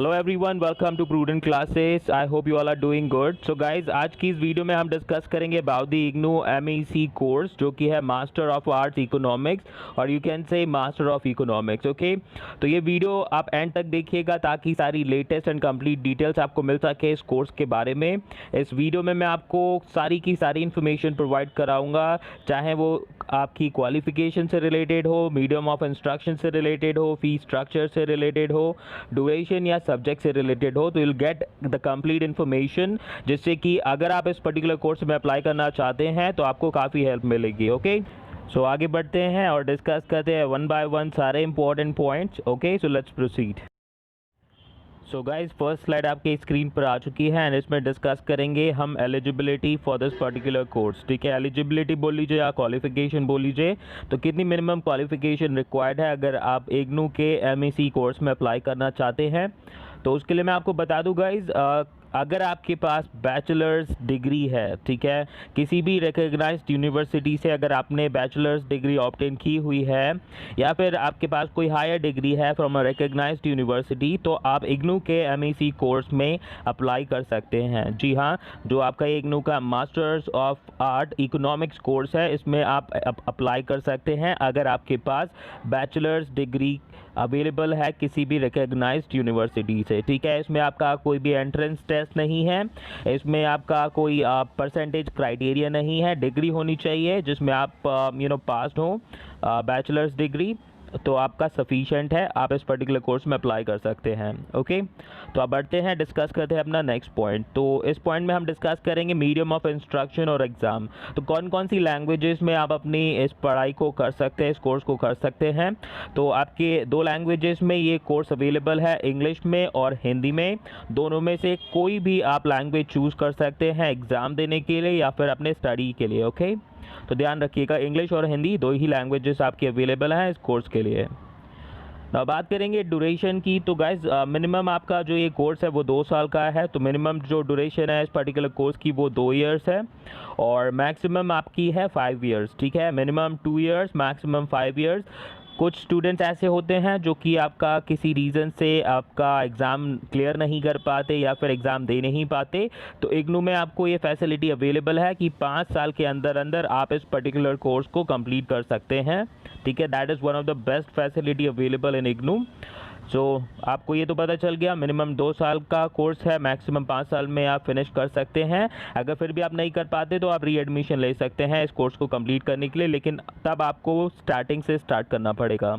Hello everyone, welcome to Prudent classes. I hope you all are doing good. So guys, आज की इस video में हम discuss करेंगे about the IGNOU MEC course, जो कि है मास्टर ऑफ आर्ट्स इकोनॉमिक्स और you can say master of economics. Okay, तो ये वीडियो आप एंड तक देखिएगा ताकि सारी लेटेस्ट एंड कंप्लीट डिटेल्स आपको मिल सके इस कोर्स के बारे में। इस वीडियो में मैं आपको सारी की सारी इन्फॉर्मेशन प्रोवाइड कराऊंगा, चाहे वो आपकी क्वालिफिकेशन से रिलेटेड हो, मीडियम ऑफ इंस्ट्रक्शन से रिलेटेड हो, फीस स्ट्रक्चर से रिलेटेड हो, ड्यूरेशन या सब्जेक्ट से रिलेटेड हो। तो you will get the complete information, जिससे कि अगर आप इस पर्टिकुलर कोर्स में अप्लाई करना चाहते हैं तो आपको काफ़ी हेल्प मिलेगी। ओके, सो आगे बढ़ते हैं और डिस्कस करते हैं वन बाय वन सारे important points. Okay, so let's proceed. So guys, first slide आपके स्क्रीन पर आ चुकी है एंड इसमें डिस्कस करेंगे हम eligibility for this particular course. ठीक है, एलिजिबिलिटी बोल लीजिए या क्वालिफिकेशन बोल लीजिए, तो कितनी मिनिमम क्वालिफिकेशन रिक्वायर्ड है अगर आप इग्नू के MEC कोर्स में अप्लाई करना चाहते हैं। तो उसके लिए मैं आपको बता दूं गाइज, अगर आपके पास बैचलर्स डिग्री है, ठीक है, किसी भी रिकग्नाइज्ड यूनिवर्सिटी से अगर आपने बैचलर्स डिग्री ऑब्टेन की हुई है या फिर आपके पास कोई हायर डिग्री है फ्रॉम अ रिकग्नाइज्ड यूनिवर्सिटी, तो आप इग्नू के MEC कोर्स में अप्लाई कर सकते हैं। जी हाँ, जो आपका इग्नू का masters of art economics course है, इसमें आप अप्लाई कर सकते हैं अगर आपके पास बैचलर्स डिग्री अवेलेबल है किसी भी रिकग्नाइज्ड यूनिवर्सिटी से। ठीक है, इसमें आपका कोई भी एंट्रेंस टेस्ट नहीं है, इसमें आपका कोई परसेंटेज क्राइटेरिया नहीं है, डिग्री होनी चाहिए जिसमें आप पास्ड हो बैचलर्स डिग्री, तो आपका सफिशिएंट है, आप इस पर्टिकुलर कोर्स में अप्लाई कर सकते हैं। ओके, तो अब बढ़ते हैं, डिस्कस करते हैं अपना नेक्स्ट पॉइंट। तो इस पॉइंट में हम डिस्कस करेंगे मीडियम ऑफ इंस्ट्रक्शन और एग्ज़ाम। तो कौन कौन सी लैंग्वेजेस में आप अपनी इस पढ़ाई को कर सकते हैं, इस कोर्स को कर सकते हैं। तो आपके दो लैंग्वेजेस में ये कोर्स अवेलेबल है, इंग्लिश में और हिंदी में। दोनों में से कोई भी आप लैंग्वेज चूज़ कर सकते हैं एग्ज़ाम देने के लिए या फिर अपने स्टडी के लिए। ओके, तो ध्यान रखिएगा, इंग्लिश और हिंदी दो ही लैंग्वेजेस आपकी अवेलेबल हैं इस कोर्स के लिए। अब बात करेंगे ड्यूरेशन की। तो गाइज, मिनिमम आपका जो ये कोर्स है वो 2 साल का है, तो मिनिमम जो ड्यूरेशन है इस पर्टिकुलर कोर्स की वो 2 इयर्स है और मैक्सिमम आपकी है 5 इयर्स। ठीक है, मिनिमम 2 इयर्स, मैक्सिमम 5 इयर्स। कुछ स्टूडेंट्स ऐसे होते हैं जो कि आपका किसी रीज़न से आपका एग्ज़ाम क्लियर नहीं कर पाते या फिर एग्ज़ाम दे नहीं पाते, तो इग्नू में आपको ये फैसिलिटी अवेलेबल है कि 5 साल के अंदर अंदर आप इस पर्टिकुलर कोर्स को कंप्लीट कर सकते हैं। ठीक है, that is one of the best facility available in IGNOU. So आपको ये तो पता चल गया, मिनिमम 2 साल का कोर्स है, मैक्सिमम 5 साल में आप फिनिश कर सकते हैं। अगर फिर भी आप नहीं कर पाते तो आप री एडमिशन ले सकते हैं इस कोर्स को कंप्लीट करने के लिए, लेकिन तब आपको स्टार्टिंग से स्टार्ट करना पड़ेगा।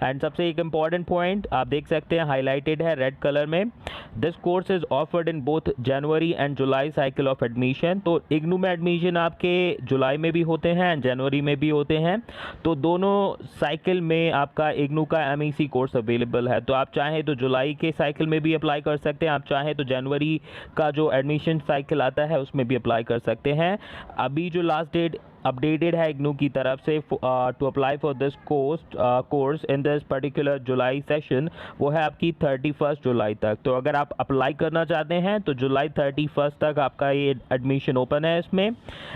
एंड सबसे एक इम्पॉर्टेंट पॉइंट आप देख सकते हैं, हाईलाइटेड है रेड कलर में, this course is offered in both January and July cycle of admission. तो इग्नू में एडमिशन आपके जुलाई में भी होते हैं एंड जनवरी में भी होते हैं, तो दोनों साइकिल में आपका इग्नू का MEC कोर्स अवेलेबल है। तो आप चाहें तो जुलाई के साइकिल में भी अप्लाई कर सकते हैं, आप चाहें तो जनवरी का जो एडमिशन साइकिल आता है उसमें भी अप्लाई कर सकते हैं। अभी जो लास्ट डेट अपडेटेड है इग्नू की तरफ से to apply for this course in this particular July session, वो है आपकी 31 जुलाई तक। तो अगर आप अप्लाई करना चाहते हैं तो जुलाई 31 तक आपका ये एडमिशन ओपन है, इसमें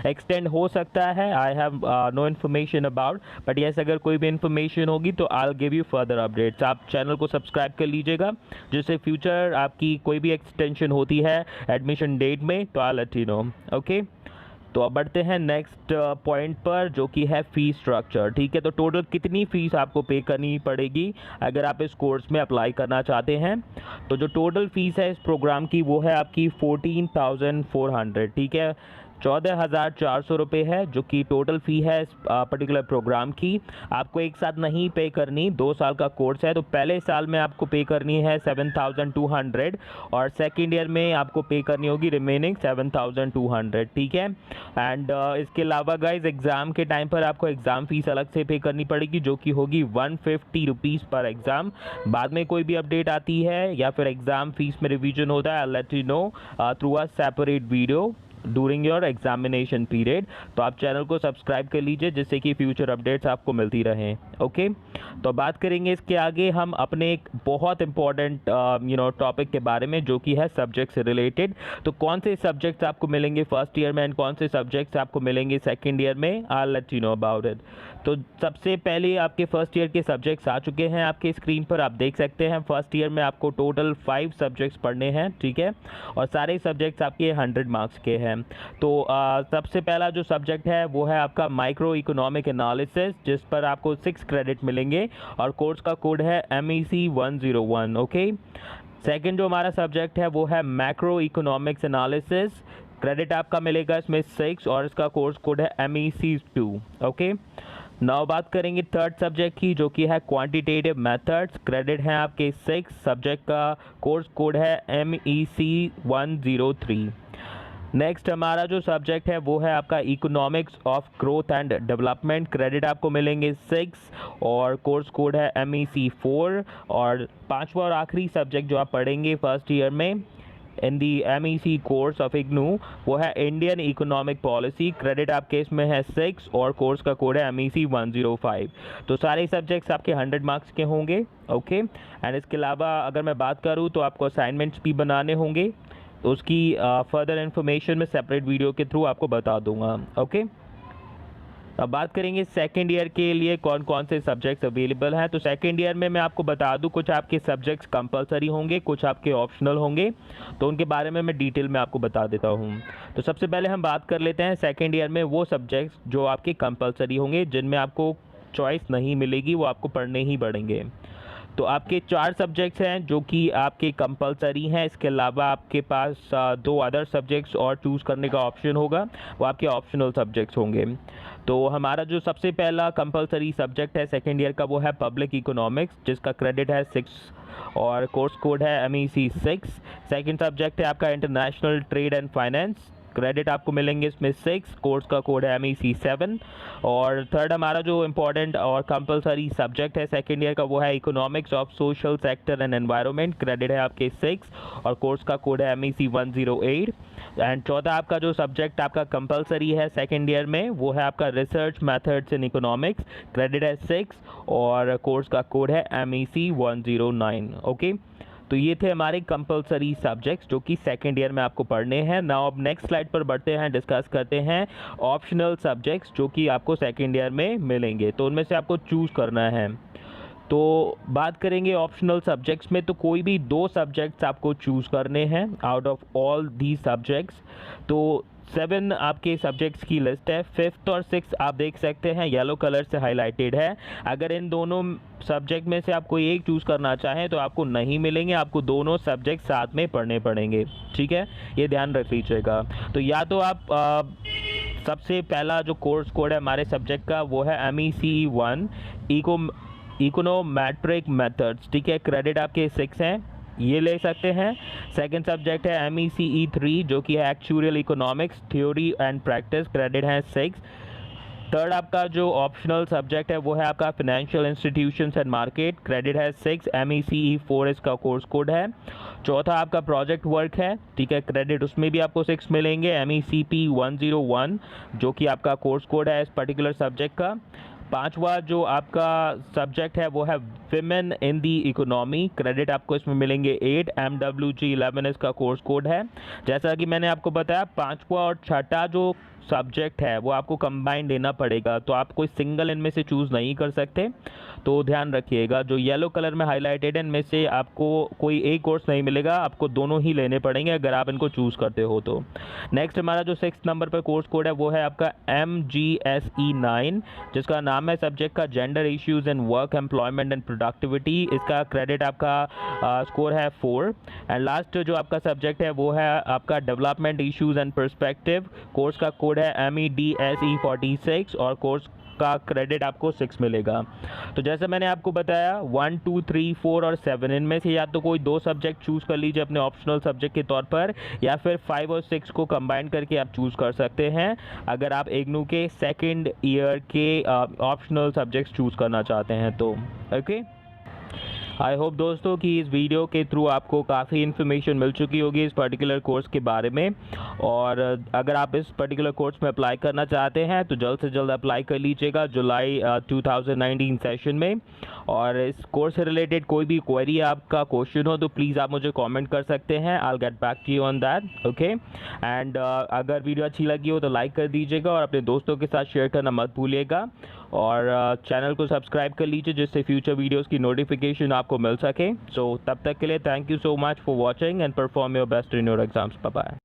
एक्सटेंड हो सकता है, I have no information about, but yes अगर कोई भी इन्फॉर्मेशन होगी तो I will give you further updates. आप चैनल को सब्सक्राइब कर लीजिएगा, जिससे फ्यूचर आपकी कोई भी एक्सटेंशन होती है एडमिशन डेट में तो I let you know. Okay, तो अब बढ़ते हैं नेक्स्ट पॉइंट पर, जो कि है फीस स्ट्रक्चर। ठीक है, तो टोटल कितनी फ़ीस आपको पे करनी पड़ेगी अगर आप इस कोर्स में अप्लाई करना चाहते हैं। तो जो टोटल फ़ीस है इस प्रोग्राम की वो है आपकी 14,400। ठीक है, 14,400 रुपये है जो कि टोटल फ़ी है इस पर्टिकुलर प्रोग्राम की। आपको एक साथ नहीं पे करनी, 2 साल का कोर्स है, तो पहले साल में आपको पे करनी है 7,200 और सेकेंड ईयर में आपको पे करनी होगी रिमेनिंग 7,200। ठीक है, एंड इसके अलावा गाइज एग्ज़ाम के टाइम पर आपको एग्ज़ाम फ़ीस अलग से पे करनी पड़ेगी, जो कि होगी 150 रुपीज़ पर एग्ज़ाम। बाद में कोई भी अपडेट आती है या फिर एग्ज़ाम फ़ीस में रिवीजन होता है, I let you know through a separate video. During your examination period. तो आप चैनल को सब्सक्राइब कर लीजिए जिससे कि फ्यूचर अपडेट्स आपको मिलती रहें। ओके, तो बात करेंगे इसके आगे हम अपने एक बहुत इंपॉर्टेंट टॉपिक के बारे में, जो कि है सब्जेक्ट से रिलेटेड। तो कौन से सब्जेक्ट्स आपको मिलेंगे फर्स्ट ईयर में एंड कौन से सब्जेक्ट्स आपको मिलेंगे सेकेंड ईयर में, I let you know about it. तो सबसे पहले आपके फर्स्ट ईयर के सब्जेक्ट्स आ चुके हैं आपके स्क्रीन पर, आप देख सकते हैं। फर्स्ट ईयर में आपको टोटल 5 सब्जेक्ट्स पढ़ने हैं, ठीक है, और सारे सब्जेक्ट्स आपके 100 मार्क्स के हैं। तो सबसे पहला जो सब्जेक्ट है वो है आपका माइक्रो इकोनॉमिक एनालिसिस, जिस पर आपको 6 क्रेडिट मिलेंगे और कोर्स का कोड है MEC 101। ओके, सेकंड जो हमारा सब्जेक्ट है वो है मैक्रो इकोनॉमिक्स एनालिसिस, क्रेडिट आपका मिलेगा इसमें 6 और इसका कोर्स कोड है MEC 2। ओके, नाउ बात करेंगे थर्ड सब्जेक्ट की, जो कि है क्वांटिटेटिव मेथड्स, क्रेडिट हैं आपके 6, सब्जेक्ट का कोर्स कोड है MEC 103। नेक्स्ट हमारा जो सब्जेक्ट है वो है आपका economics of growth and development, credit आपको मिलेंगे 6 और कोर्स कोड है MEC 4। और पांचवा और आखिरी सब्जेक्ट जो आप पढ़ेंगे फर्स्ट ईयर में इन दी MEC कोर्स ऑफ इग्नू वो है इंडियन इकोनॉमिक पॉलिसी, क्रेडिट आपके इसमें है 6 और कोर्स का कोड है MEC 105। तो सारे सब्जेक्ट्स आपके 100 मार्क्स के होंगे। ओके, एंड इसके अलावा अगर मैं बात करूँ तो आपको असाइनमेंट्स भी बनाने होंगे, तो उसकी फर्दर इन्फॉर्मेशन मैं सेपरेट वीडियो के थ्रू आपको बता दूंगा। ओके, अब बात करेंगे सेकेंड ईयर के लिए कौन कौन से सब्जेक्ट्स अवेलेबल हैं। तो सेकेंड ईयर में मैं आपको बता दूं कुछ आपके सब्जेक्ट्स कंपलसरी होंगे, कुछ आपके ऑप्शनल होंगे, तो उनके बारे में मैं डिटेल में आपको बता देता हूं। तो सबसे पहले हम बात कर लेते हैं सेकेंड ईयर में वो सब्जेक्ट्स जो आपके कंपलसरी होंगे, जिनमें आपको चॉइस नहीं मिलेगी, वो आपको पढ़ने ही पड़ेंगे। तो आपके 4 सब्जेक्ट्स हैं जो कि आपके कंपलसरी हैं, इसके अलावा आपके पास 2 अदर सब्जेक्ट्स और चूज़ करने का ऑप्शन होगा, वो आपके ऑप्शनल सब्जेक्ट्स होंगे। तो हमारा जो सबसे पहला कंपलसरी सब्जेक्ट है सेकेंड ईयर का वो है पब्लिक इकोनॉमिक्स, जिसका क्रेडिट है 6 और कोर्स कोड है MEC 6। सेकेंड सब्जेक्ट है आपका international trade and finance, credit आपको मिलेंगे इसमें 6, कोर्स का कोड है MEC 7। और थर्ड हमारा जो इम्पोर्टेंट और कंपलसरी सब्जेक्ट है सेकेंड ईयर का वो है economics of social sector and environment, credit है आपके 6 और कोर्स का कोड है MEC 108। एंड चौथा आपका जो सब्जेक्ट आपका कंपलसरी है सेकेंड ईयर में वो है आपका research methods in economics, credit है 6 और कोर्स का कोड है MEC 109। ओके, तो ये थे हमारे कंपलसरी सब्जेक्ट्स जो कि सेकेंड ईयर में आपको पढ़ने हैं। नाउ अब नेक्स्ट स्लाइड पर बढ़ते हैं, डिस्कस करते हैं ऑप्शनल सब्जेक्ट्स जो कि आपको सेकेंड ईयर में मिलेंगे। तो उनमें से आपको चूज़ करना है। तो बात करेंगे ऑप्शनल सब्जेक्ट्स में, तो कोई भी 2 सब्जेक्ट्स आपको चूज़ करने हैं out of all the subjects. तो 7 आपके सब्जेक्ट्स की लिस्ट है, 5th और 6th आप देख सकते हैं येलो कलर से हाईलाइटेड है। अगर इन दोनों सब्जेक्ट में से आप कोई एक चूज़ करना चाहें तो आपको नहीं मिलेंगे, आपको दोनों सब्जेक्ट साथ में पढ़ने पड़ेंगे, ठीक है, ये ध्यान रख लीजिएगा। तो या तो आप सबसे पहला जो कोर्स कोड है हमारे सब्जेक्ट का वो है MEC 1 इकोनोमेट्रिक मेथड्स, ठीक है, क्रेडिट आपके 6 हैं, ये ले सकते हैं। सेकंड सब्जेक्ट है MEC 3 जो कि है actual economics theory and practice, credit है 6। थर्ड आपका जो ऑप्शनल सब्जेक्ट है वो है आपका financial institutions and market, credit है 6, MEC 4 इसका कोर्स कोड है। चौथा आपका प्रोजेक्ट वर्क है, ठीक है, क्रेडिट उसमें भी आपको 6 मिलेंगे, MECP 101 जो कि आपका कोर्स कोड है इस पर्टिकुलर सब्जेक्ट का। पांचवा जो आपका सब्जेक्ट है वो है women in the economy, credit आपको इसमें मिलेंगे 8, MWG 11 इसका कोर्स कोड है। जैसा कि मैंने आपको बताया पांचवा और छठा जो सब्जेक्ट है वो आपको कंबाइन लेना पड़ेगा, तो आप कोई सिंगल इनमें से चूज़ नहीं कर सकते, तो ध्यान रखिएगा। जो येलो कलर में हाईलाइटेड है इनमें से आपको कोई एक कोर्स नहीं मिलेगा, आपको दोनों ही लेने पड़ेंगे अगर आप इनको चूज़ करते हो तो। नेक्स्ट हमारा जो 6 नंबर पर कोर्स कोड है वो है आपका MGSE 9 जिसका नाम है सब्जेक्ट का gender issues in work employment and productivity, इसका क्रेडिट आपका स्कोर है 4। एंड लास्ट जो आपका सब्जेक्ट है वो है आपका development issues and perspective, course का कोड है MEDSE 46 और कोर्स का क्रेडिट आपको 6 मिलेगा। तो जैसे मैंने आपको बताया 1, 2, 3, 4 और 7 इनमें से या तो कोई 2 सब्जेक्ट चूज़ कर लीजिए अपने ऑप्शनल सब्जेक्ट के तौर पर, या फिर 5 और 6 को कंबाइन करके आप चूज़ कर सकते हैं अगर आप इग्नू के सेकेंड ईयर के ऑप्शनल सब्जेक्ट्स चूज़ करना चाहते हैं तो। ओके, आई होप दोस्तों कि इस वीडियो के थ्रू आपको काफ़ी इन्फॉर्मेशन मिल चुकी होगी इस पर्टिकुलर कोर्स के बारे में। और अगर आप इस पर्टिकुलर कोर्स में अप्लाई करना चाहते हैं तो जल्द से जल्द अप्लाई कर लीजिएगा जुलाई 2019 सेशन में। और इस कोर्स से रिलेटेड कोई भी क्वेरी आपका क्वेश्चन हो तो प्लीज़ आप मुझे कमेंट कर सकते हैं। I will get back to you on that, okay. And अगर वीडियो अच्छी लगी हो तो लाइक कर दीजिएगा और अपने दोस्तों के साथ शेयर करना मत भूलिएगा। और चैनल को सब्सक्राइब कर लीजिए जिससे फ्यूचर वीडियोस की नोटिफिकेशन आपको मिल सके। सो तब तक के लिए thank you so much for watching and perform your best in your exams. Bye bye.